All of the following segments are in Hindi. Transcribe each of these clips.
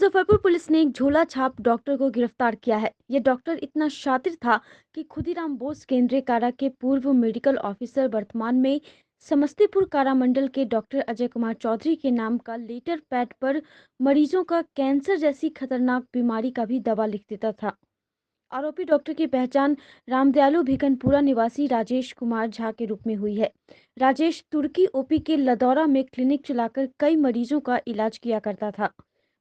मुजफ्फरपुर पुलिस ने एक झोला छाप डॉक्टर को गिरफ्तार किया है। यह डॉक्टर इतना शातिर था कि खुदीराम बोस केंद्रीय कारा के पूर्व मेडिकल ऑफिसर वर्तमान में समस्तीपुर कारा मंडल के डॉक्टर अजय कुमार चौधरी के नाम का लेटर पैड पर मरीजों का कैंसर जैसी खतरनाक बीमारी का भी दवा लिख देता था। आरोपी डॉक्टर की पहचान रामदयालु भिकनपुरा निवासी राजेश कुमार झा के रूप में हुई है। राजेश तुर्की ओपी के लदौरा में क्लिनिक चलाकर कई मरीजों का इलाज किया करता था।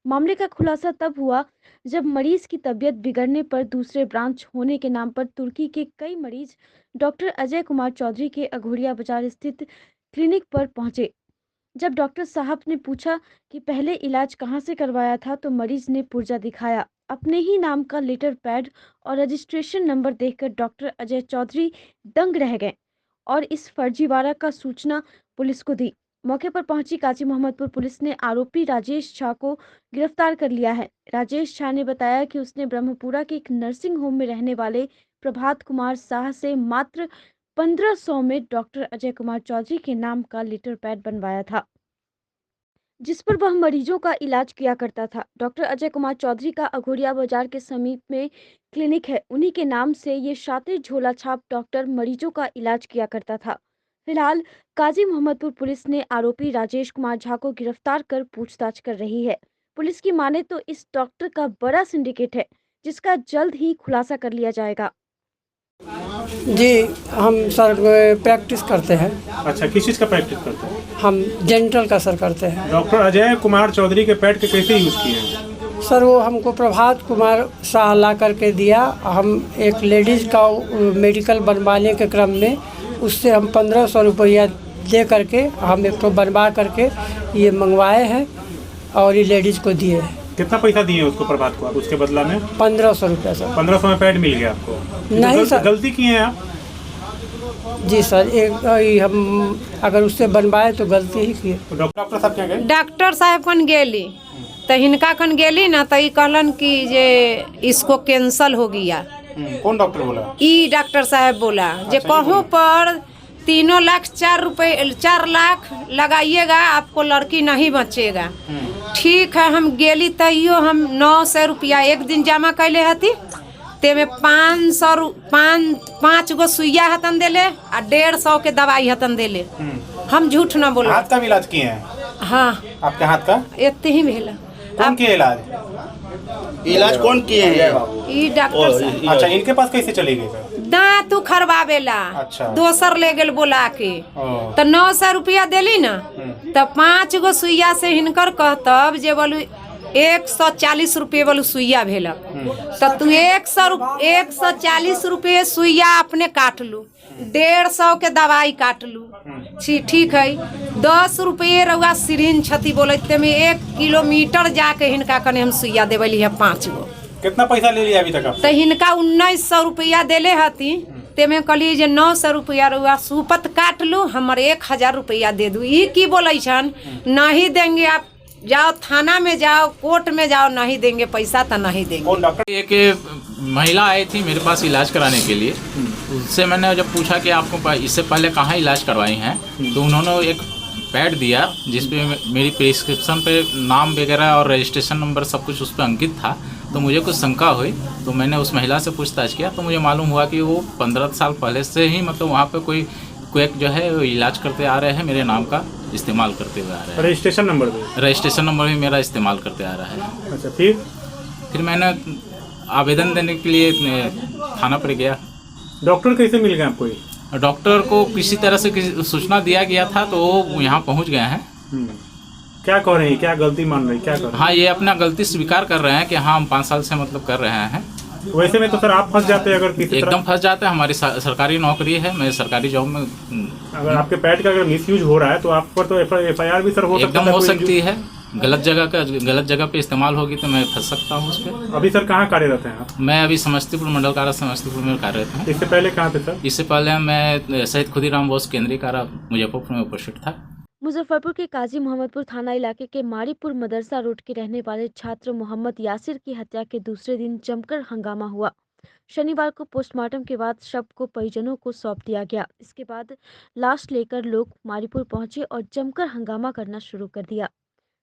मामले का खुलासा तब हुआ जब मरीज की तबीयत बिगड़ने पर दूसरे ब्रांच होने के नाम पर तुर्की के कई मरीज डॉक्टर अजय कुमार चौधरी के अघोरिया बाजार स्थित क्लिनिक पर पहुंचे। जब डॉक्टर साहब ने पूछा कि पहले इलाज कहां से करवाया था, तो मरीज ने पुर्जा दिखाया। अपने ही नाम का लेटर पैड और रजिस्ट्रेशन नंबर देखकर डॉक्टर अजय चौधरी दंग रह गए और इस फर्जीवाड़ा का सूचना पुलिस को दी। मौके पर पहुंची काजी मोहम्मदपुर पुलिस ने आरोपी राजेश झा को गिरफ्तार कर लिया है। राजेश झा ने बताया कि उसने ब्रह्मपुरा के एक नर्सिंग होम में रहने वाले प्रभात कुमार शाह से मात्र 1500 में डॉक्टर अजय कुमार चौधरी के नाम का लेटर पैड बनवाया था, जिस पर वह मरीजों का इलाज किया करता था। डॉक्टर अजय कुमार चौधरी का अघोरिया बाजार के समीप में क्लिनिक है। उन्हीं के नाम से ये शातिर झोला छाप डॉक्टर मरीजों का इलाज किया करता था। फिलहाल काजी मोहम्मदपुर पुलिस ने आरोपी राजेश कुमार झा को गिरफ्तार कर पूछताछ कर रही है। पुलिस की माने तो इस डॉक्टर का बड़ा सिंडिकेट है, जिसका जल्द ही खुलासा कर लिया जाएगा। जी, हम सर प्रैक्टिस करते हैं। अच्छा, किस चीज़ का प्रैक्टिस करते हैं? हम डेंटल का सर करते हैं। डॉक्टर अजय कुमार चौधरी के पैड के कैसे यूज़ किए हैं? सर वो हमको प्रभात कुमार शाह ला करके दिया। हम एक लेडीज़ का मेडिकल बनवाने के क्रम में उससे हम 1500 रुपया दे करके हम एक तो बनवा करके ये मंगवाए हैं और ये लेडीज़ को दिए हैं। कितना पैसा दिए उसको प्रभात को आप उसके बदला में? 1500 रुपया सर। 1500 में पैड मिल गया आपको? नहीं सर, गलती किए हैं आप? जी सर, एक हम अगर उससे बनवाए तो गलती ही की। तो डॉक्टर साहब क्या गए? डॉक्टर साहब कन गेली तो हिनका कन गेली ना तो कहलन कि जे इसको कैंसल हो गया। कौन डॉक्टर बोला? ई डॉक्टर साहब बोला जे कहूँ पर 3 लाख 4 लाख लगाइएगा, आपको लड़की नहीं बचेगा। ठीक है, हम गेली तैयो हम 900 रुपया एक दिन जमा कैले हती। ते में 5 गो सुइया हतन देले आ 150 के दवाई हतन देले। हम झूठ न बोलो। हाथ का भी इलाज किए हैं? हाँ, आपके हाथ का इतने ही भेला। कौन किए इलाज? इलाज कौन किए हैं? ई डॉक्टर साहब। अच्छा, इनके पास कैसे चले गए? दांत उखरवावेला। अच्छा। दोसर ले गेल बोला के तो 900 रुपया देली ना, तो 5 गो सुइया से हिनकर कहतब जे बोलू 140 रुपये बोलू सुइया भेल। तो तू 140 रुपये सुइया अपने काट लू, 150 के दवाई काट लू। ठीक है, 10 रुपये रउआ सिरिंज छती बोलते में 1 किलोमीटर जाके हिनका कने हम सुइया देवली है 5 गो। कितना पैसा ले लिया अभी तक आप? तो हिनका 1900 रुपया देले हती। ते में कहली जे 900 रुपया रुआ सुपत काट लू, हमर 1000 रुपया दे दू। ई की बोले छन, नहीं देंगे, आप जाओ थाना में जाओ, कोर्ट में जाओ, नहीं देंगे पैसा तो नहीं देंगे। एक महिला आई थी मेरे पास इलाज कराने के लिए। उससे मैंने जब पूछा कि आपको इससे पहले कहाँ इलाज करवाई हैं, तो उन्होंने एक पैड दिया जिसपे मेरी प्रिस्क्रिप्शन पे नाम वगैरह और रजिस्ट्रेशन नंबर सब कुछ उस पर अंकित था। तो मुझे कुछ शंका हुई, तो मैंने उस महिला से पूछताछ किया, तो मुझे मालूम हुआ कि वो 15 साल पहले से ही मतलब वहाँ पे कोई क्वेक जो है वो इलाज करते आ रहे हैं, मेरे नाम का इस्तेमाल करते हुए आ रहे हैं। रजिस्ट्रेशन नंबर भी मेरा इस्तेमाल करते आ रहा है। अच्छा, फिर मैंने आवेदन देने के लिए थाना पर गया। डॉक्टर कैसे मिल गए आपको? डॉक्टर को किसी तरह से सूचना दिया गया था, तो वो यहाँ पहुँच गए हैं। क्या कह रहे हैं, क्या गलती मान रहे हैं, क्या कर रहे हैं? हाँ, ये अपना गलती स्वीकार कर रहे हैं कि हाँ हम 5 साल से मतलब कर रहे हैं। वैसे में तो सर आप फंस जाते हैं, अगर किसी एकदम फंस जाते हैं। हमारी सरकारी नौकरी है, मैं सरकारी जॉब में। अगर आपके पैड का अगर मिसयूज हो रहा है तो आप पर तो FIR भी सर हो सकता है। एकदम हो सकती है। गलत जगह पे इस्तेमाल होगी तो मैं फंस सकता हूँ उस पर। अभी सर कहाँ कार्यरत हैं आप? मैं अभी समस्तीपुर मंडल कारा समस्तीपुर में कार्यरत हूँ। इससे पहले कहाँ थे सर? इससे पहले मैं शहीद खुदीराम बोस केंद्रीय कारा मुजफ्फरपुर में उपस्थित था। मुजफ्फरपुर के काजी मोहम्मदपुर थाना इलाके के मारीपुर मदरसा रोड के रहने वाले छात्र मोहम्मद यासिर की हत्या के दूसरे दिन जमकर हंगामा हुआ। शनिवार को पोस्टमार्टम के बाद शव को परिजनों को सौंप दिया गया। इसके बाद लाश लेकर लोग मारीपुर पहुंचे और जमकर हंगामा करना शुरू कर दिया।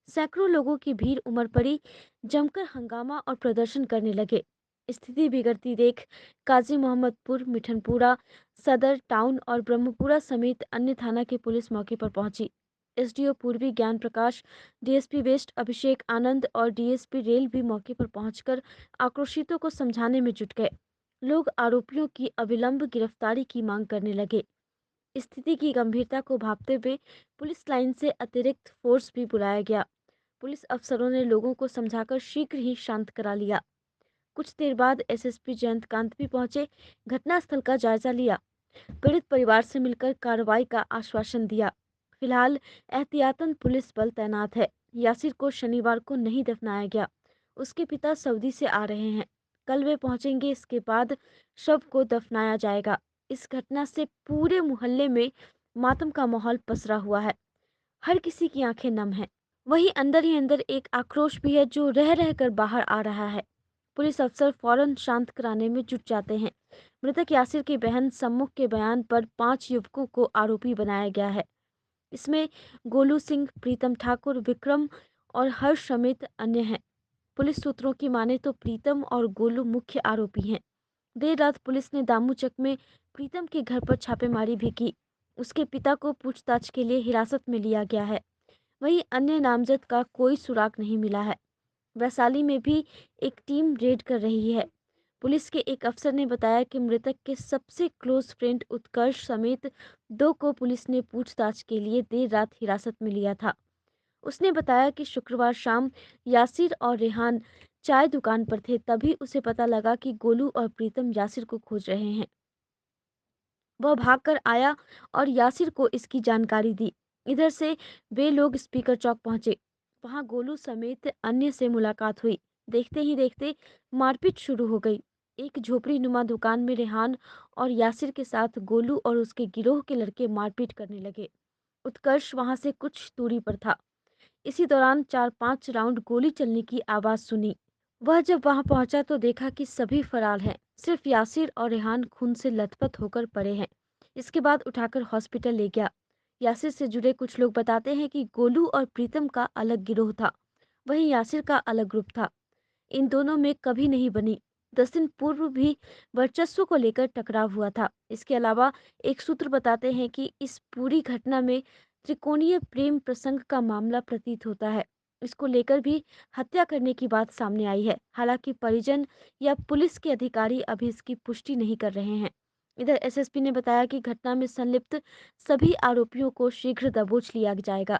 सैकड़ों लोगों की भीड़ उमड़ पड़ी, जमकर हंगामा और प्रदर्शन करने लगे। स्थिति बिगड़ती देख काजी मोहम्मदपुर, मिठनपुरा, सदर टाउन और ब्रह्मपुरा समेत अन्य थाना की पुलिस मौके पर पहुंची। एसडीओ पूर्वी ज्ञान प्रकाश, डीएसपी वेस्ट अभिषेक आनंद और डीएसपी रेल भी मौके पर पहुंचकर आक्रोशितों को समझाने में जुट गए। लोग आरोपियों की अविलंब गिरफ्तारी की मांग करने लगे। स्थिति की गंभीरता को भांपते हुए पुलिस लाइन से अतिरिक्त फोर्स भी बुलाया गया। पुलिस अफसरों ने लोगों को समझाकर शीघ्र ही शांत करा लिया। कुछ देर बाद एसएसपी जयंतकांत भी पहुंचे, घटनास्थल का जायजा लिया, पीड़ित परिवार से मिलकर कार्रवाई का आश्वासन दिया। फिलहाल एहतियातन पुलिस बल तैनात है। यासिर को शनिवार को नहीं दफनाया गया। उसके पिता सऊदी से आ रहे हैं, कल वे पहुंचेंगे। इसके बाद शव को दफनाया जाएगा। इस घटना से पूरे मोहल्ले में मातम का माहौल पसरा हुआ है। हर किसी की आंखें नम हैं। वहीं अंदर ही अंदर एक आक्रोश भी है जो रह रहकर बाहर आ रहा है। पुलिस अफसर फौरन शांत कराने में जुट जाते हैं। मृतक यासिर की बहन सम्मुख के बयान पर 5 युवकों को आरोपी बनाया गया है। इसमें गोलू सिंह, प्रीतम ठाकुर, विक्रम और हर्ष समेत अन्य हैं। पुलिस सूत्रों की माने तो प्रीतम और गोलू मुख्य आरोपी हैं। देर रात पुलिस ने दामूचक में प्रीतम के घर पर छापेमारी भी की। उसके पिता को पूछताछ के लिए हिरासत में लिया गया है। वहीं अन्य नामजद का कोई सुराग नहीं मिला है। वैशाली में भी एक टीम रेड कर रही है। पुलिस के एक अफसर ने बताया कि मृतक के सबसे क्लोज फ्रेंड उत्कर्ष समेत 2 को पुलिस ने पूछताछ के लिए देर रात हिरासत में लिया था। उसने बताया कि शुक्रवार शाम यासिर और रेहान चाय दुकान पर थे, तभी उसे पता लगा कि गोलू और प्रीतम यासिर को खोज रहे हैं। वह भागकर आया और यासिर को इसकी जानकारी दी। इधर से वे लोग स्पीकर चौक पहुंचे। वहां गोलू समेत अन्य से मुलाकात हुई। देखते ही देखते मारपीट शुरू हो गई। एक झोपड़ी नुमा दुकान में रेहान और यासिर के साथ गोलू और उसके गिरोह के लड़के मारपीट करने लगे। उत्कर्ष वहां से कुछ दूरी पर था। इसी दौरान 4-5 राउंड गोली चलने की आवाज सुनी। वह जब वहां पहुंचा तो देखा कि सभी फरार हैं। सिर्फ यासिर और रेहान खून से लथपथ होकर पड़े हैं। इसके बाद उठाकर हॉस्पिटल ले गया। यासिर से जुड़े कुछ लोग बताते हैं कि गोलू और प्रीतम का अलग गिरोह था, वहीं यासिर का अलग ग्रुप था। इन दोनों में कभी नहीं बनी। 10 दिन पूर्व भी वर्चस्व को लेकर टकराव हुआ था। इसके अलावा एक सूत्र बताते हैं कि इस पूरी घटना में त्रिकोणीय प्रेम प्रसंग का मामला प्रतीत होता है। इसको लेकर भी हत्या करने की बात सामने आई है। हालांकि परिजन या पुलिस के अधिकारी अभी इसकी पुष्टि नहीं कर रहे हैं। इधर एसएसपी ने बताया कि घटना में संलिप्त सभी आरोपियों को शीघ्र दबोच लिया जाएगा।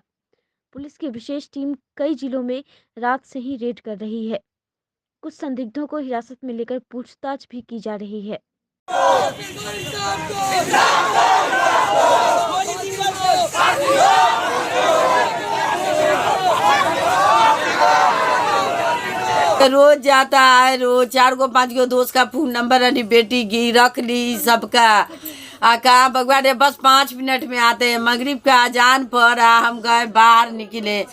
पुलिस की विशेष टीम कई जिलों में रात से ही रेड कर रही है। कुछ संदिग्धों को हिरासत में लेकर पूछताछ भी की जा रही है। रोज जाता है, रोज 4 गो 5 गो दोस्त का फोन नंबर अनी बेटी की रख ली सबका। कहा भगवान बस 5 मिनट में आते हैं। मगरिब का अजान पर हम गए बाहर निकले,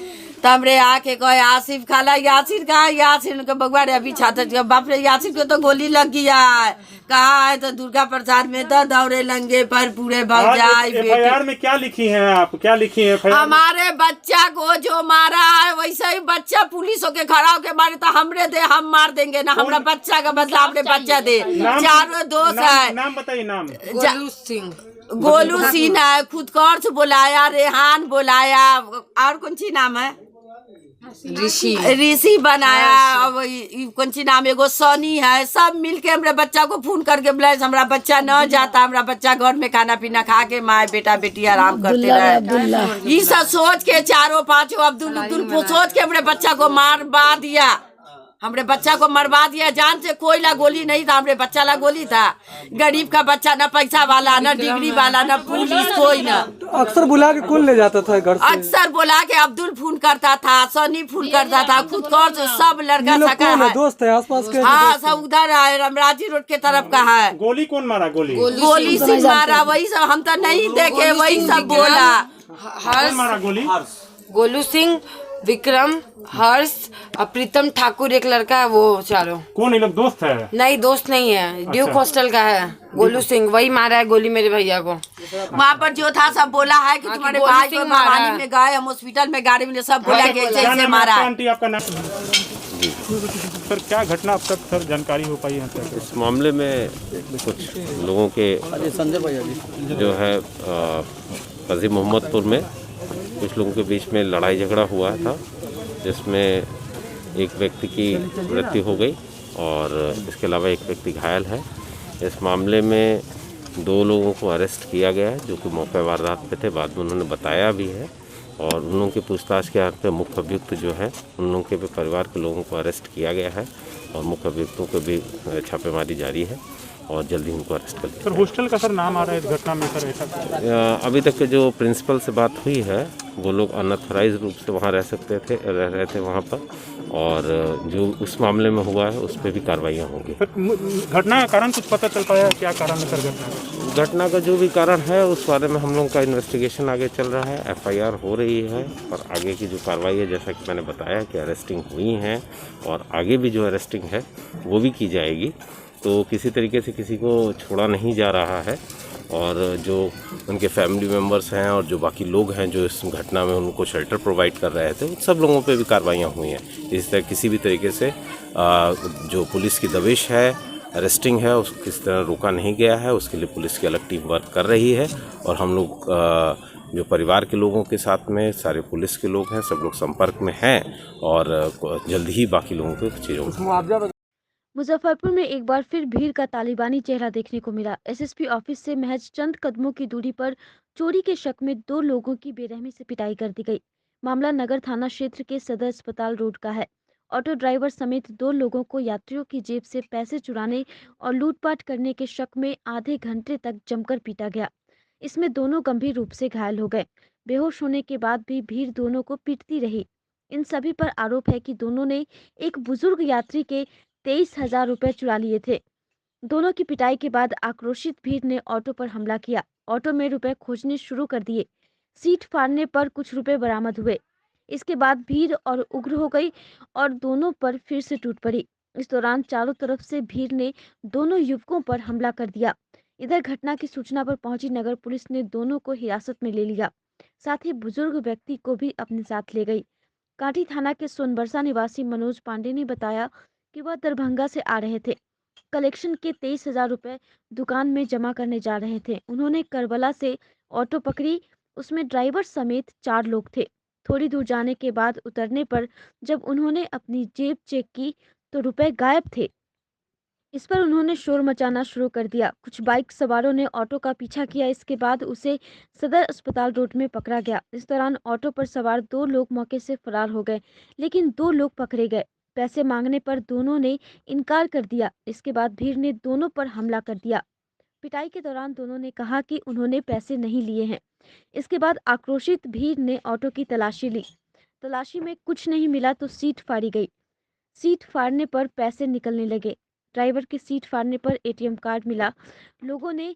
तब रे आके कहे आसिफ खाला, यासिर कहा, यासिर के भगवान अभी छात्र बाप रे यासिर को तो गोली लग गया है। कहा है तो दुर्गा प्रसाद में तो दौड़े लंगे पर पूरे भग जाए। एफआईआर में क्या लिखी है आप, क्या लिखी है एफआईआर? हमारे बच्चा को जो मारा है वैसे ही बच्चा पुलिस होके खड़ा होके मारे तो हमरे दे, हम मार देंगे ना। हमारा बच्चा का बदला अपने बच्चा दे। 4 दोस्त है। नाम बताइए। नाम गोलू सिंह है, खुदकर्ष बुलाया, रेहान बुलाया, और कौन सी नाम है, ऋषि बनाया, अब कौन सी नाम एगो सनी है। सब मिलके हमारे बच्चा को फोन करके बुलाए। हमारा बच्चा न जाता, हमारा बच्चा घर में खाना पीना खा के माँ बेटा बेटी आराम करते रहे। ये सब सोच के 4-5 अब्दुल सोच के हमारे बच्चा को मारवा दिया। हमरे बच्चा को मरवा दिया। जान से कोई ला गोली नहीं था, हमरे बच्चा ला गोली था। गरीब का बच्चा, न पैसा वाला, न डिग्री वाला, न पुलिस, कोई न। अक्सर बुला के कौन ले जाता था घर से? अक्सर बुला के अब्दुल फोन करता था, सनी फोन करता था, खुद कर सब लड़का सका है। दोस्त है आसपास के? हाँ, सब उधर है, रमराजी रोड के तरफ का है। गोली कौन मारा? गोली सिंह मारा, वही सब हम तो नहीं देखे, वही सब बोला। कौन मारा गोली? गोलू सिंह विक्रम, हर्ष और प्रीतम ठाकुर एक लड़का है, वो चारों। कौन ये लोग दोस्त है? नहीं, दोस्त नहीं है, ड्यूक हॉस्टल का है। गोलू सिंह वही मारा है गोली मेरे भैया को। वहाँ पर जो था सब बोला है कि तुम्हारे गोली भाई सिंह को मारा भवानी है। में गए, हम हॉस्पिटल में गाड़ी में सब बोला कि ऐसे क्या ऐसे नाम मारा है है। आंटी आपका नाम? सर क्या घटना अब तक सर जानकारी हो पाई है तक? इस मामले में कुछ लोगों के जो है कजी मोहम्मदपुर में कुछ लोगों के बीच में लड़ाई झगड़ा हुआ था, जिसमें एक व्यक्ति की मृत्यु हो गई और इसके अलावा एक व्यक्ति घायल है। इस मामले में 2 लोगों को अरेस्ट किया गया है, जो कि मौके वारदात पे थे। बाद में उन्होंने बताया भी है और उन लोगों की पूछताछ के आधार पर मुख्य अभियुक्त जो है उन लोगों के भी परिवार के लोगों को अरेस्ट किया गया है और मुख्य अभियुक्तों को भी छापेमारी जारी है और जल्दी उनको अरेस्ट कर लिया। सर हॉस्टल का सर नाम आ रहा है इस घटना में सर ऐसा? अभी तक के जो प्रिंसिपल से बात हुई है, वो लोग अनऑथराइज रूप से वहाँ रह रहे थे वहाँ पर, और जो उस मामले में हुआ है उस पर भी कार्रवाइयाँ होंगी। घटना का कारण कुछ पता चल पाया? क्या कारण है सर घटना का जो भी कारण है उस बारे में हम लोगों का इन्वेस्टिगेशन आगे चल रहा है। FIR हो रही है और आगे की जो कार्रवाई है, जैसा कि मैंने बताया कि अरेस्टिंग हुई हैं और आगे भी जो अरेस्टिंग है वो भी की जाएगी। तो किसी तरीके से किसी को छोड़ा नहीं जा रहा है और जो उनके फैमिली मेम्बर्स हैं और जो बाकी लोग हैं जो इस घटना में उनको शेल्टर प्रोवाइड कर रहे थे, उन सब लोगों पे भी कार्रवाइयाँ हुई हैं। इस तरह किसी भी तरीके से जो पुलिस की दबिश है, अरेस्टिंग है, उसको किस तरह रोका नहीं गया है। उसके लिए पुलिस की अलग टीम वर्क कर रही है और हम लोग जो परिवार के लोगों के साथ में सारे पुलिस के लोग हैं, सब लोग संपर्क में हैं और जल्द ही बाकी लोगों को चीज़ों मुजफ्फरपुर में एक बार फिर भीड़ का तालिबानी चेहरा देखने को मिला। SSP ऑफिस से महज चंद कदमों की दूरी पर चोरी के शक में 2 लोगों की बेरहमी से पिटाई कर दी गई। मामला नगर थाना क्षेत्र के सदर अस्पताल रोड का है। ऑटो ड्राइवर समेत 2 लोगों को यात्रियों की जेब से पैसे चुराने और लूटपाट करने के शक में आधे घंटे तक जमकर पीटा गया। इसमें दोनों गंभीर रूप से घायल हो गए। बेहोश होने के बाद भी भीड़ दोनों को पीटती रही। इन सभी पर आरोप है कि दोनों ने एक बुजुर्ग यात्री के 23,000 रुपए चुरा लिए थे। दोनों की पिटाई के बाद आक्रोशित भीड़ ने ऑटो पर हमला किया। ऑटो में रुपए खोजने शुरू कर दिए। सीट फाड़ने पर कुछ रुपए बरामद हुए। इसके बाद भीड़ और उग्र हो गई और दोनों पर फिर से टूट पड़ी। इस दौरान चारों तरफ से भीड़ ने दोनों युवकों पर हमला कर दिया। इधर घटना की सूचना पर पहुंची नगर पुलिस ने दोनों को हिरासत में ले लिया। साथ ही बुजुर्ग व्यक्ति को भी अपने साथ ले गई। कांटी थाना के सोनबरसा निवासी मनोज पांडे ने बताया कि वह दरभंगा से आ रहे थे। कलेक्शन के 23,000 रुपए दुकान में जमा करने जा रहे थे। उन्होंने करबला से ऑटो पकड़ी। उसमें ड्राइवर समेत 4 लोग थे। थोड़ी दूर जाने के बाद उतरने पर जब उन्होंने अपनी जेब चेक की तो रुपए गायब थे। इस पर उन्होंने शोर मचाना शुरू कर दिया। कुछ बाइक सवारों ने ऑटो का पीछा किया। इसके बाद उसे सदर अस्पताल रोड में पकड़ा गया। इस दौरान ऑटो पर सवार 2 लोग मौके से फरार हो गए, लेकिन 2 लोग पकड़े गए। पैसे मांगने पर दोनों ने इनकार कर दिया। इसके बाद भीड़ ने दोनों पर हमला कर दिया। पिटाई के दौरान दोनों ने कहा कि उन्होंने पैसे नहीं लिए हैं। इसके बाद आक्रोशित भीड़ ने ऑटो की तलाशी ली। तलाशी में कुछ नहीं मिला तो सीट फाड़ी गई। सीट फाड़ने पर पैसे निकलने लगे। ड्राइवर की सीट फाड़ने पर ATM कार्ड मिला। लोगों ने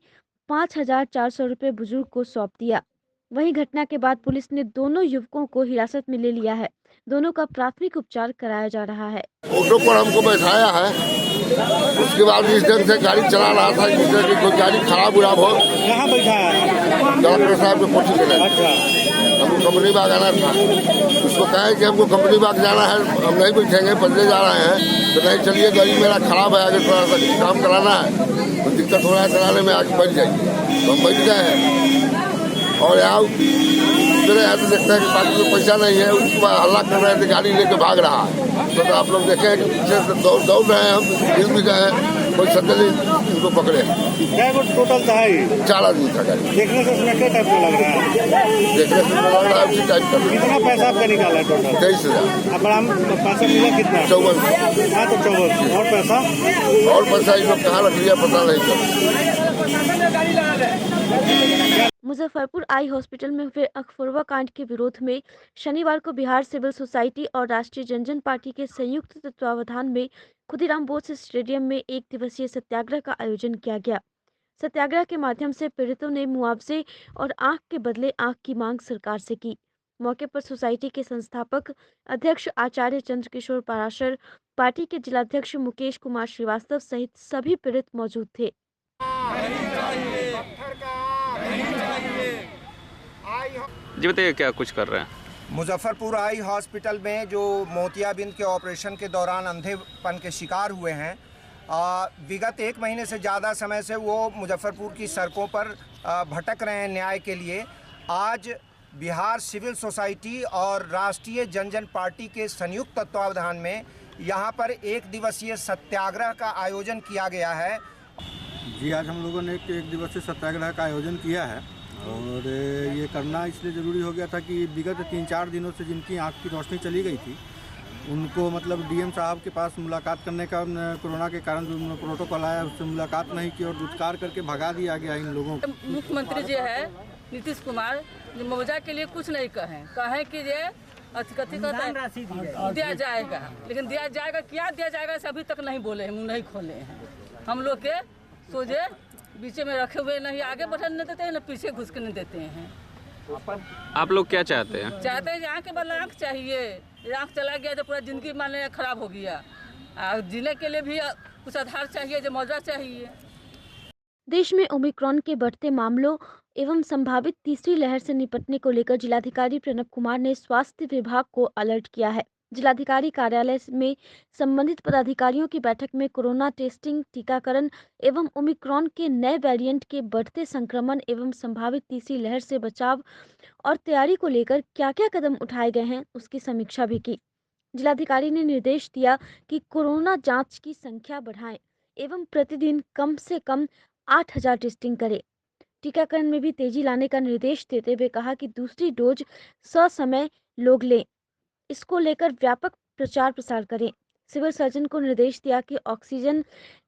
5,400 रुपये बुजुर्ग को सौंप दिया। वहीं घटना के बाद पुलिस ने दोनों युवकों को हिरासत में ले लिया है। दोनों का प्राथमिक उपचार कराया जा रहा है। ऑटो पर हमको बैठाया है, उसके बाद इस ढंग से गाड़ी चला रहा था जिससे कि कोई गाड़ी खराब उराब हो। कहाँ बैठाया? डॉक्टर साहब को कोचिंग के लिए। अच्छा, हमको कंपनी बाग आना था। उसको कहे कि हमको कंपनी बाग जाना है, हम नहीं बैठेंगे, बदले जा रहे हैं। तो नहीं, चलिए गाड़ी मेरा खराब है, आगे थोड़ा सा काम कराना है, तो दिक्कत हो रहा है चलाने में, आगे बैठ जाइए। तो हम बैठ गए हैं और यहाँ मेरे यहाँ तो देखते हैं कि पास में पैसा नहीं है। उसके बाद हल्ला कर रहे थे, गाड़ी लेके भाग रहा है। तो आप लोग देखे हैं कि पीछे से दौड़ रहे हैं, हम गिर भी गए हैं। कोई सडनली उनको पकड़े। क्या टोटल था? 4 आदमी था गाड़ी। देखने से उसमें क्या टाइप का लग रहा है? देखने से लग रहा है उसी टाइप का। कितना पैसा आपका निकाला है टोटल? 23,000। अब हम पैसा मिला कितना? 54। हाँ, तो 54। और पैसा? और पैसा इन लोग कहाँ रख लिया पता नहीं। मुजफ्फरपुर आई हॉस्पिटल में हुए अखफोरवा कांड के विरोध में शनिवार को बिहार सिविल सोसाइटी और राष्ट्रीय जनजन पार्टी के संयुक्त तत्वावधान में खुदीराम बोस स्टेडियम में 1 दिवसीय सत्याग्रह का आयोजन किया गया। सत्याग्रह के माध्यम से पीड़ितों ने मुआवजे और आंख के बदले आंख की मांग सरकार से की। मौके पर सोसाइटी के संस्थापक अध्यक्ष आचार्य चंद्रकिशोर पाराशर, पार्टी के जिलाध्यक्ष मुकेश कुमार श्रीवास्तव सहित सभी पीड़ित मौजूद थे। जी बताइए, क्या कुछ कर रहे हैं? मुजफ्फरपुर आई हॉस्पिटल में जो मोतियाबिंद के ऑपरेशन के दौरान अंधेपन के शिकार हुए हैं, विगत 1 महीने से ज़्यादा समय से वो मुजफ्फरपुर की सड़कों पर भटक रहे हैं न्याय के लिए। आज बिहार सिविल सोसाइटी और राष्ट्रीय जनजन पार्टी के संयुक्त तत्वावधान में यहाँ पर 1 दिवसीय सत्याग्रह का आयोजन किया गया है। जी, आज हम लोगों ने एक दिवसीय सत्याग्रह का आयोजन किया है और ये करना इसलिए ज़रूरी हो गया था कि विगत 3-4 दिनों से जिनकी आँख की रोशनी चली गई थी, उनको मतलब डीएम साहब के पास मुलाकात करने का कोरोना के कारण जो प्रोटोकॉल आया उससे मुलाकात नहीं की और दुत्कार करके भगा दिया गया इन लोगों को। मुख्यमंत्री जी है नीतीश कुमार, मुआवजा के लिए कुछ नहीं कहें कि ये कथी दिया जाएगा, लेकिन दिया जाएगा क्या दिया जाएगा अभी तक नहीं बोले हैं, मुँह नहीं खोले हैं। हम लोग के सोझे बीचे में रखे हुए, नहीं आगे बढ़ने देते हैं न पीछे घुसकने देते हैं। आप लोग क्या चाहते हैं? चाहते हैं कि आँख के बदले आँख चाहिए। आँख चला गया तो पूरा जिंदगी माने खराब हो गया। जीने के लिए भी कुछ आधार चाहिए, जो मुआवजा चाहिए। देश में ओमिक्रॉन के बढ़ते मामलों एवं संभावित तीसरी लहर से निपटने को लेकर जिलाधिकारी प्रणब कुमार ने स्वास्थ्य विभाग को अलर्ट किया है। जिलाधिकारी कार्यालय में संबंधित पदाधिकारियों की बैठक में कोरोना टेस्टिंग, टीकाकरण एवं ओमिक्रॉन के नए वेरिएंट के बढ़ते संक्रमण एवं संभावित तीसरी लहर से बचाव और तैयारी को लेकर क्या-क्या कदम उठाए गए हैं, उसकी समीक्षा भी की। जिलाधिकारी ने निर्देश दिया कि कोरोना जांच की संख्या बढ़ाएं एवं प्रतिदिन कम से कम 8,000 टेस्टिंग करें। टीकाकरण में भी तेजी लाने का निर्देश देते हुए कहा कि दूसरी डोज ससमय लोग लें, इसको लेकर व्यापक प्रचार प्रसार करें। सिविल सर्जन को निर्देश दिया कि oxygen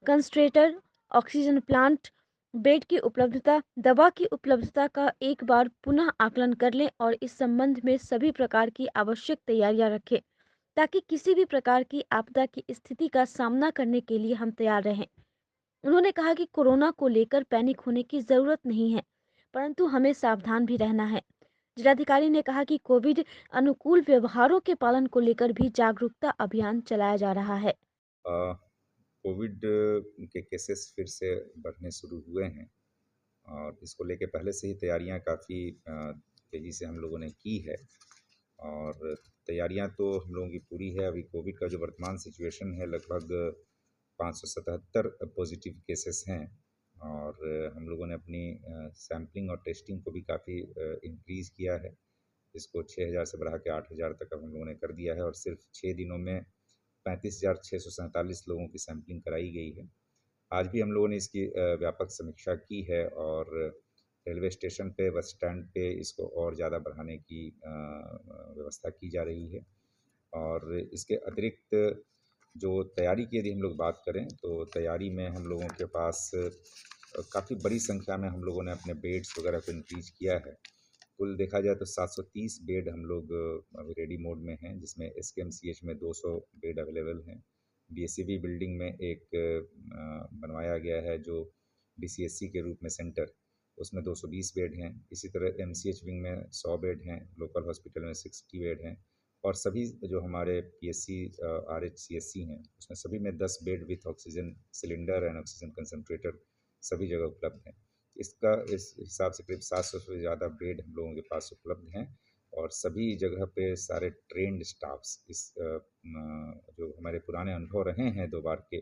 concentrator, oxygen plant, bed की उपलब्धता, दवा की उपलब्धता का एक बार पुनः आकलन कर लें और इस संबंध में सभी प्रकार की आवश्यक तैयारियां रखें ताकि किसी भी प्रकार की आपदा की स्थिति का सामना करने के लिए हम तैयार रहें। उन्होंने कहा कि कोरोना को लेकर पैनिक होने की जरूरत नहीं है, परंतु हमें सावधान भी रहना है। जिलाधिकारी ने कहा कि कोविड अनुकूल व्यवहारों के पालन को लेकर भी जागरूकता अभियान चलाया जा रहा है। कोविड के केसेस फिर से बढ़ने शुरू हुए हैं और इसको लेकर पहले से ही तैयारियां काफ़ी तेज़ी से हम लोगों ने की है और तैयारियां तो हम लोगों की पूरी है। अभी कोविड का जो वर्तमान सिचुएशन है, लगभग 577 पॉजिटिव केसेस हैं और हम लोगों ने अपनी सैम्पलिंग और टेस्टिंग को भी काफ़ी इंक्रीज़ किया है। इसको 6,000 से बढ़ा के 8,000 तक अब हम लोगों ने कर दिया है और सिर्फ 6 दिनों में 35,647 लोगों की सैम्पलिंग कराई गई है। आज भी हम लोगों ने इसकी व्यापक समीक्षा की है और रेलवे स्टेशन पे, बस स्टैंड पे इसको और ज़्यादा बढ़ाने की व्यवस्था की जा रही है। और इसके अतिरिक्त जो तैयारी की यदि हम लोग बात करें तो तैयारी में हम लोगों के पास काफ़ी बड़ी संख्या में हम लोगों ने अपने बेड्स वगैरह को इंक्रीज किया है। कुल देखा जाए तो 730 बेड हम लोग अभी रेडी मोड में हैं, जिसमें एसकेएमसीएच में 200 बेड अवेलेबल हैं। बीएससीबी बिल्डिंग में एक बनवाया गया है जो बीसीएससी के रूप में सेंटर, उसमें 220 बेड हैं। इसी तरह एमसीएच विंग में 100 बेड हैं, लोकल हॉस्पिटल में 60 बेड हैं और सभी जो हमारे पीएससी आरएचसीएससी हैं उसमें सभी में 10 bed with oxygen cylinder and oxygen concentrator सभी जगह उपलब्ध हैं। इसका इस हिसाब से करीब 700 से ज़्यादा बेड हम लोगों के पास उपलब्ध हैं और सभी जगह पे सारे ट्रेंड स्टाफ्स इस जो हमारे पुराने अनुभव रहे हैं 2 बार के,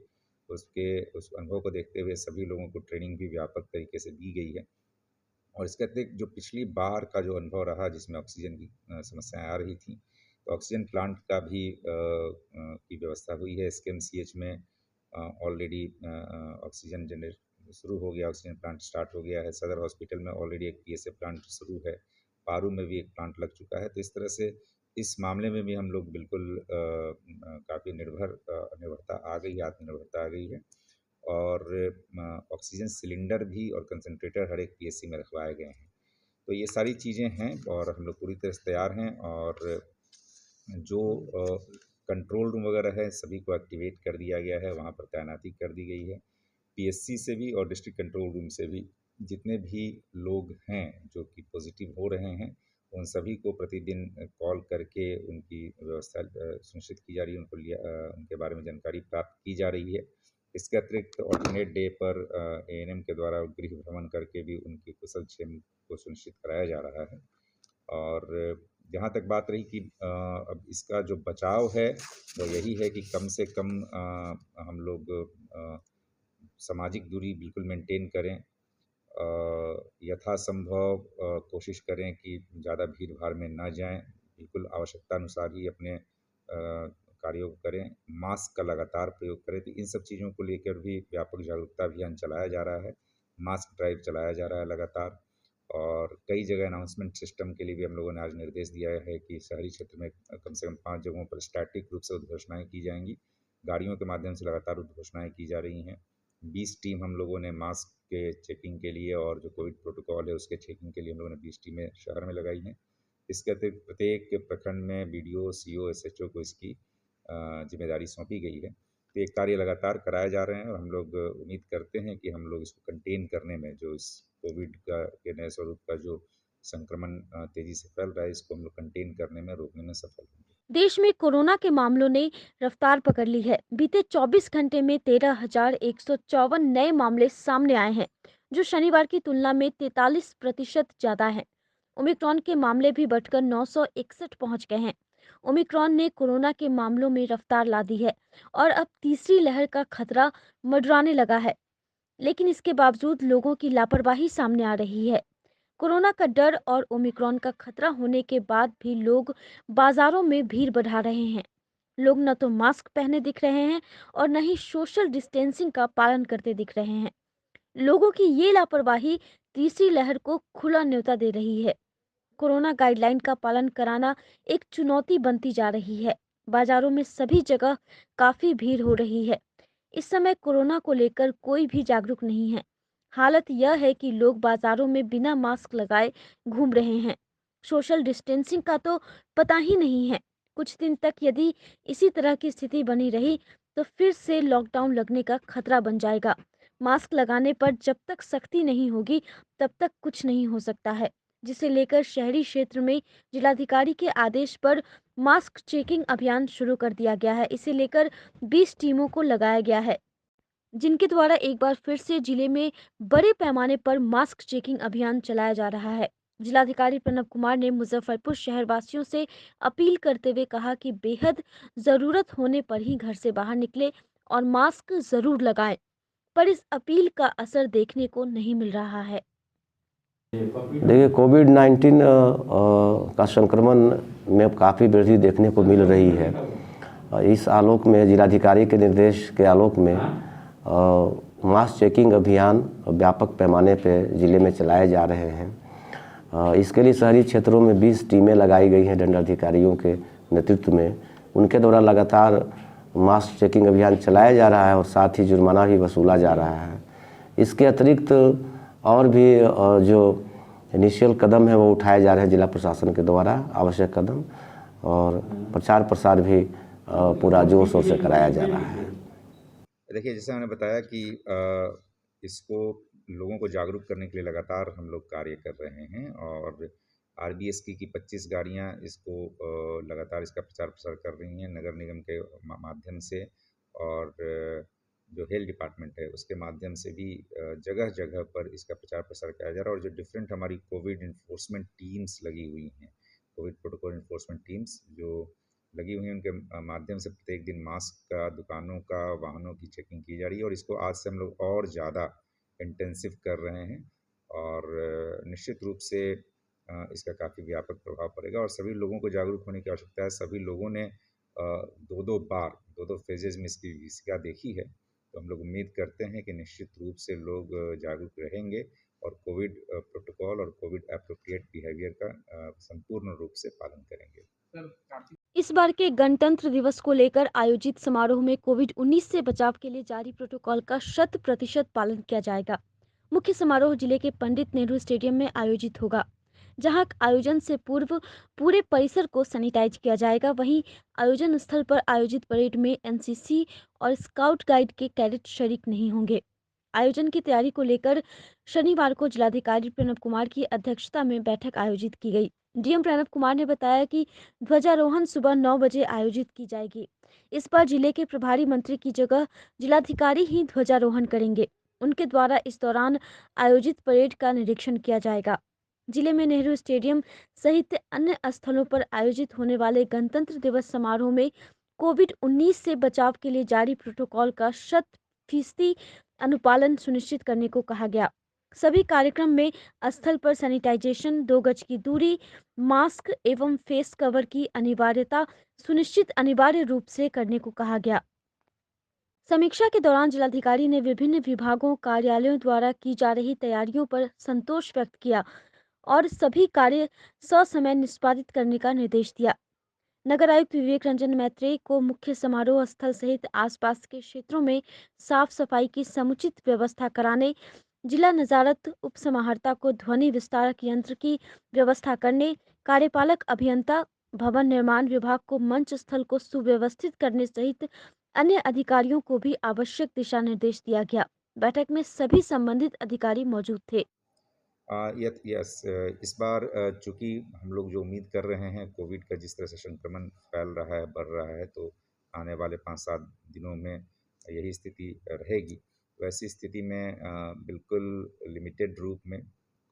उस अनुभव को देखते हुए सभी लोगों को ट्रेनिंग भी व्यापक तरीके से दी गई है। और इसके अतिरिक्त जो पिछली बार का जो अनुभव रहा जिसमें ऑक्सीजन की समस्याएं आ रही थी, तो ऑक्सीजन प्लांट का भी की व्यवस्था हुई है। एसकेएमसीएच में ऑलरेडी ऑक्सीजन जनरेट शुरू हो गया, ऑक्सीजन प्लांट स्टार्ट हो गया है। सदर हॉस्पिटल में ऑलरेडी एक पीएसए प्लांट शुरू है, पारू में भी एक प्लांट लग चुका है। तो इस तरह से इस मामले में भी हम लोग बिल्कुल काफ़ी निर्भरता आ गई है, आत्मनिर्भरता आ गई है और ऑक्सीजन सिलेंडर भी और कंसंट्रेटर हर एक पीएससी में रखवाए गए हैं। तो ये सारी चीज़ें हैं और हम लोग पूरी तरह से तैयार हैं और जो कंट्रोल रूम वगैरह है सभी को एक्टिवेट कर दिया गया है, वहाँ पर तैनाती कर दी गई है। पीएससी से भी और डिस्ट्रिक्ट कंट्रोल रूम से भी जितने भी लोग हैं जो कि पॉजिटिव हो रहे हैं, उन उन सभी को प्रतिदिन कॉल करके उनकी व्यवस्था सुनिश्चित की जा रही है, उनके बारे में जानकारी प्राप्त की जा रही है। इसके अतिरिक्त ऑल्टरनेट डे पर एएनएम के द्वारा गृह भ्रमण करके भी उनकी कुशल क्षेम को सुनिश्चित कराया जा रहा है। और जहाँ तक बात रही कि अब इसका जो बचाव है वो यही है कि कम से कम हम लोग सामाजिक दूरी बिल्कुल मेंटेन करें, यथासंभव कोशिश करें कि ज़्यादा भीड़ भाड़ में ना जाएं, बिल्कुल आवश्यकता अनुसार ही अपने कार्यों को करें, मास्क का लगातार प्रयोग करें। तो इन सब चीज़ों को लेकर भी व्यापक जागरूकता अभियान चलाया जा रहा है, मास्क ड्राइव चलाया जा रहा है लगातार। और कई जगह अनाउंसमेंट सिस्टम के लिए भी हम लोगों ने आज निर्देश दिया है कि शहरी क्षेत्र में कम से कम 5 जगहों पर स्टैटिक रूप से उद्घोषणाएँ की जाएंगी। गाड़ियों के माध्यम से लगातार उद्घोषणाएँ की जा रही हैं। 20 टीम हम लोगों ने मास्क के चेकिंग के लिए और जो कोविड प्रोटोकॉल है उसके चेकिंग के लिए हम लोगों ने 20 टीमें शहर में लगाई हैं। इसके अतिरिक्त प्रत्येक प्रखंड में BDO, CO, SHO को इसकी जिम्मेदारी सौंपी गई है। तो ये कार्य लगातार कराए जा रहे हैं और हम लोग उम्मीद करते हैं कि हम लोग इसको कंटेन करने में, जो इस कोविड के नए स्वरूप का जो संक्रमण तेजी से फैल रहा है, इसको हम लोग कंटेन करने में, रोकने में सफल होंगे। देश में कोरोना के मामलों ने रफ्तार पकड़ ली है। बीते 24 घंटे में 13,154 नए मामले सामने आए हैं, जो शनिवार की तुलना में 43% ज्यादा है। ओमिक्रॉन के मामले भी बढ़कर 961 पहुंच गए हैं। ओमिक्रॉन ने कोरोना के मामलों में रफ्तार ला दी है और अब तीसरी लहर का खतरा मंडराने लगा है, लेकिन इसके बावजूद लोगों की लापरवाही सामने आ रही है। कोरोना का डर और ओमिक्रॉन का खतरा होने के बाद भी लोग बाजारों में भीड़ बढ़ा रहे हैं। लोग न तो मास्क पहने दिख रहे हैं और न ही सोशल डिस्टेंसिंग का पालन करते दिख रहे हैं। लोगों की ये लापरवाही तीसरी लहर को खुला न्योता दे रही है। कोरोना गाइडलाइन का पालन कराना एक चुनौती बनती जा रही है। बाजारों में सभी जगह काफी भीड़ हो रही है। इस समय कोरोना को लेकर कोई भी जागरूक नहीं है। हालत यह है कि लोग बाजारों में बिना मास्क लगाए घूम रहे हैं। सोशल डिस्टेंसिंग का तो पता ही नहीं है। कुछ दिन तक यदि इसी तरह की स्थिति बनी रही तो फिर से लॉकडाउन लगने का खतरा बन जाएगा। मास्क लगाने पर जब तक सख्ती नहीं होगी तब तक कुछ नहीं हो सकता है, जिसे लेकर शहरी क्षेत्र में जिलाधिकारी के आदेश पर मास्क चेकिंग अभियान शुरू कर दिया गया है। इसे लेकर 20 टीमों को लगाया गया है, जिनके द्वारा एक बार फिर से जिले में बड़े पैमाने पर मास्क चेकिंग अभियान चलाया जा रहा है। जिलाधिकारी प्रणव कुमार ने मुजफ्फरपुर शहरवासियों से अपील करते हुए कहा कि बेहद जरूरत होने पर ही घर से बाहर निकले और मास्क जरूर लगाएं, पर इस अपील का असर देखने को नहीं मिल रहा है। देखिए, कोविड-19 का संक्रमण में काफ़ी वृद्धि देखने को मिल रही है। इस आलोक में, जिलाधिकारी के निर्देश के आलोक में मास चेकिंग अभियान व्यापक पैमाने पर जिले में चलाए जा रहे हैं। इसके लिए शहरी क्षेत्रों में 20 टीमें लगाई गई हैं दंडाधिकारियों के नेतृत्व में। उनके द्वारा लगातार मास चेकिंग अभियान चलाया जा रहा है और साथ ही जुर्माना भी वसूला जा रहा है। इसके अतिरिक्त और भी जो इनिशियल कदम है वो उठाए जा रहे हैं जिला प्रशासन के द्वारा, आवश्यक कदम, और प्रचार प्रसार भी पूरा जोर शोर से कराया जा रहा है। देखिए, जैसे मैंने बताया कि इसको लोगों को जागरूक करने के लिए लगातार हम लोग कार्य कर रहे हैं और RBSP की 25 गाड़ियां इसको लगातार इसका प्रचार प्रसार कर रही हैं नगर निगम के माध्यम से, और जो हेल्थ डिपार्टमेंट है उसके माध्यम से भी जगह जगह पर इसका प्रचार प्रसार किया जा रहा है। और जो डिफरेंट हमारी कोविड इन्फोर्समेंट टीम्स लगी हुई हैं, कोविड प्रोटोकॉल इन्फोर्समेंट टीम्स जो लगी हुई हैं, उनके माध्यम से प्रत्येक दिन मास्क का, दुकानों का, वाहनों की चेकिंग की जा रही है और इसको आज से हम लोग और ज़्यादा इंटेंसिव कर रहे हैं और निश्चित रूप से इसका काफ़ी व्यापक प्रभाव पड़ेगा और सभी लोगों को जागरूक होने की आवश्यकता है। सभी लोगों ने दो फेजेज में इसकी विभीषिका देखी है, तो हम लोग उम्मीद करते हैं कि निश्चित रूप से लोग जागरूक रहेंगे और कोविड प्रोटोकॉल और कोविड एप्रोप्रिएट बिहेवियर का संपूर्ण रूप से पालन करेंगे। इस बार के गणतंत्र दिवस को लेकर आयोजित समारोह में कोविड-19 से बचाव के लिए जारी प्रोटोकॉल का 100% पालन किया जाएगा। मुख्य समारोह जिले के पंडित नेहरू स्टेडियम में आयोजित होगा, जहां आयोजन से पूर्व पूरे परिसर को सैनिटाइज किया जाएगा। वहीं आयोजन स्थल पर आयोजित परेड में NCC और स्काउट गाइड के कैडेट शरीक नहीं होंगे। आयोजन की तैयारी को लेकर शनिवार को जिलाधिकारी प्रणव कुमार की अध्यक्षता में बैठक आयोजित की गई। डीएम प्रणव कुमार ने बताया कि ध्वजारोहण सुबह 9 बजे आयोजित की जाएगी। इस पर जिले के प्रभारी मंत्री की जगह जिलाधिकारी ही ध्वजारोहण करेंगे। उनके द्वारा इस दौरान आयोजित परेड का निरीक्षण किया जाएगा। जिले में नेहरू स्टेडियम सहित अन्य स्थलों पर आयोजित होने वाले गणतंत्र दिवस समारोह में कोविड-19 से बचाव के लिए जारी प्रोटोकॉल का 100% अनुपालन सुनिश्चित करने को कहा गया। सभी कार्यक्रम में स्थल पर सैनिटाइजेशन, 2 गज की दूरी, मास्क एवं फेस कवर की अनिवार्यता सुनिश्चित अनिवार्य रूप से करने को कहा गया। समीक्षा के दौरान जिलाधिकारी ने विभिन्न विभागों, कार्यालयों द्वारा की जा रही तैयारियों पर संतोष व्यक्त किया और सभी कार्य ससमय निष्पादित करने का निर्देश दिया। नगर आयुक्त विवेक रंजन मैत्रेय को मुख्य समारोह स्थल सहित आसपास के क्षेत्रों में साफ सफाई की समुचित व्यवस्था कराने, जिला नजारत उप समाहर्ता को ध्वनि विस्तारक यंत्र की व्यवस्था करने, कार्यपालक अभियंता भवन निर्माण विभाग को मंच स्थल को सुव्यवस्थित करने सहित अन्य अधिकारियों को भी आवश्यक दिशा निर्देश दिया गया। बैठक में सभी संबंधित अधिकारी मौजूद थे। यस, इस बार चूंकि हम लोग जो उम्मीद कर रहे हैं कोविड का जिस तरह से संक्रमण फैल रहा है, बढ़ रहा है, तो आने वाले 5-7 दिनों में यही स्थिति रहेगी। वैसी स्थिति में बिल्कुल लिमिटेड रूप में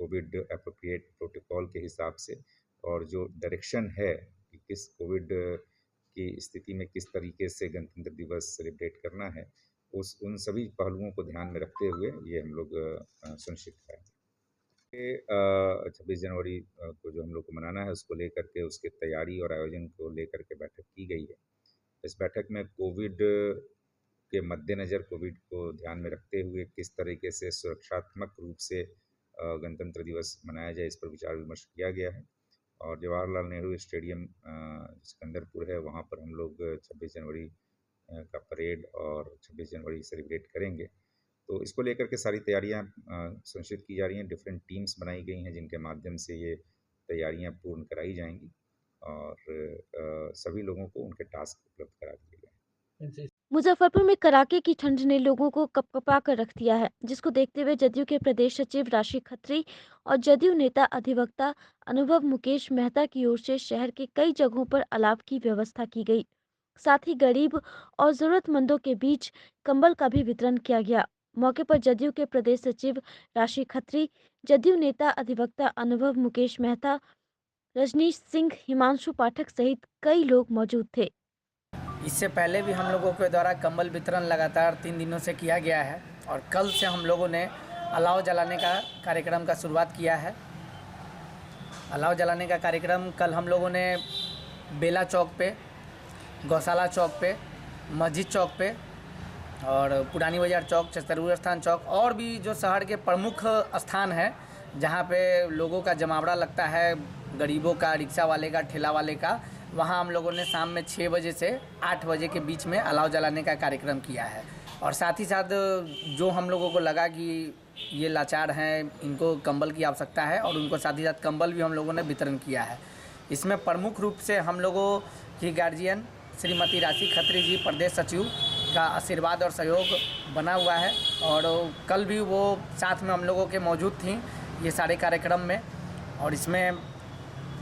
कोविड एप्रोप्रिएट प्रोटोकॉल के हिसाब से और जो डायरेक्शन है कि किस कोविड की स्थिति में किस तरीके से गणतंत्र दिवस सेलिब्रेट करना है, उन सभी पहलुओं को ध्यान में रखते हुए ये हम लोग सुनिश्चित करें। 26 जनवरी को जो हम लोग को मनाना है उसको लेकर के उसके तैयारी और आयोजन को लेकर के बैठक की गई है। इस बैठक में कोविड के मद्देनज़र कोविड को ध्यान में रखते हुए किस तरीके से सुरक्षात्मक रूप से गणतंत्र दिवस मनाया जाए, इस पर विचार विमर्श किया गया है। और जवाहरलाल नेहरू स्टेडियम सिकंदरपुर है, वहाँ पर हम लोग 26 जनवरी का परेड और 26 जनवरी सेलिब्रेट करेंगे। तो इसको लेकर के सारी तैयारियां सुनिश्चित की जा रही हैं। डिफरेंट टीम्स बनाई गई हैं जिनके माध्यम से ये तैयारियां पूर्ण कराई जाएंगी और सभी लोगों को उनके टास्क उपलब्ध करा दिए गए। मुजफ्फरपुर में कड़ाके की ठंड ने लोगों को कपकपा कर रख दिया है, जिसको देखते हुए जदयू के प्रदेश सचिव राशि खत्री और जदयू नेता अधिवक्ता अनुभव मुकेश मेहता की ओर से शहर के कई जगहों पर अलाव की व्यवस्था की गई। साथ ही गरीब और जरूरतमंदों के बीच कंबल का भी वितरण किया गया। मौके पर जदयू के प्रदेश सचिव राशि खत्री, जदयू नेता अधिवक्ता अनुभव मुकेश मेहता, रजनीश सिंह, हिमांशु पाठक सहित कई लोग मौजूद थे। इससे पहले भी हम लोगों के द्वारा कंबल वितरण लगातार 3 दिनों से किया गया है और कल से हम लोगों ने अलाव जलाने का कार्यक्रम का शुरुआत किया है। अलाव जलाने का कार्यक्रम कल हम लोगों ने बेला चौक पे, गौशाला चौक पे, मस्जिद चौक पे और पुरानी बाजार चौक, चतुर्वेद स्थान चौक और भी जो शहर के प्रमुख स्थान है जहाँ पे लोगों का जमावड़ा लगता है, गरीबों का, रिक्शा वाले का, ठेला वाले का, वहाँ हम लोगों ने शाम में 6 बजे से 8 बजे के बीच में अलाव जलाने का कार्यक्रम किया है। और साथ ही साथ जो हम लोगों को लगा कि ये लाचार हैं, इनको कंबल की आवश्यकता है और उनको साथ ही साथ कंबल भी हम लोगों ने वितरण किया है। इसमें प्रमुख रूप से हम लोगों की गार्जियन श्रीमती राशि खत्री जी, प्रदेश सचिव का आशीर्वाद और सहयोग बना हुआ है और कल भी वो साथ में हम लोगों के मौजूद थी ये सारे कार्यक्रम में। और इसमें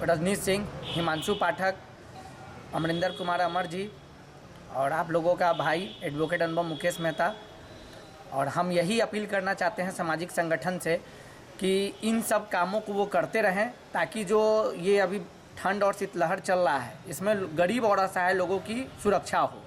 रजनीश सिंह, हिमांशु पाठक, अमरिंदर कुमार अमर जी और आप लोगों का भाई एडवोकेट अनुभव मुकेश मेहता। और हम यही अपील करना चाहते हैं सामाजिक संगठन से कि इन सब कामों को वो करते रहें ताकि जो ये अभी ठंड और शीतलहर चल रहा है इसमें गरीब और असहाय लोगों की सुरक्षा हो।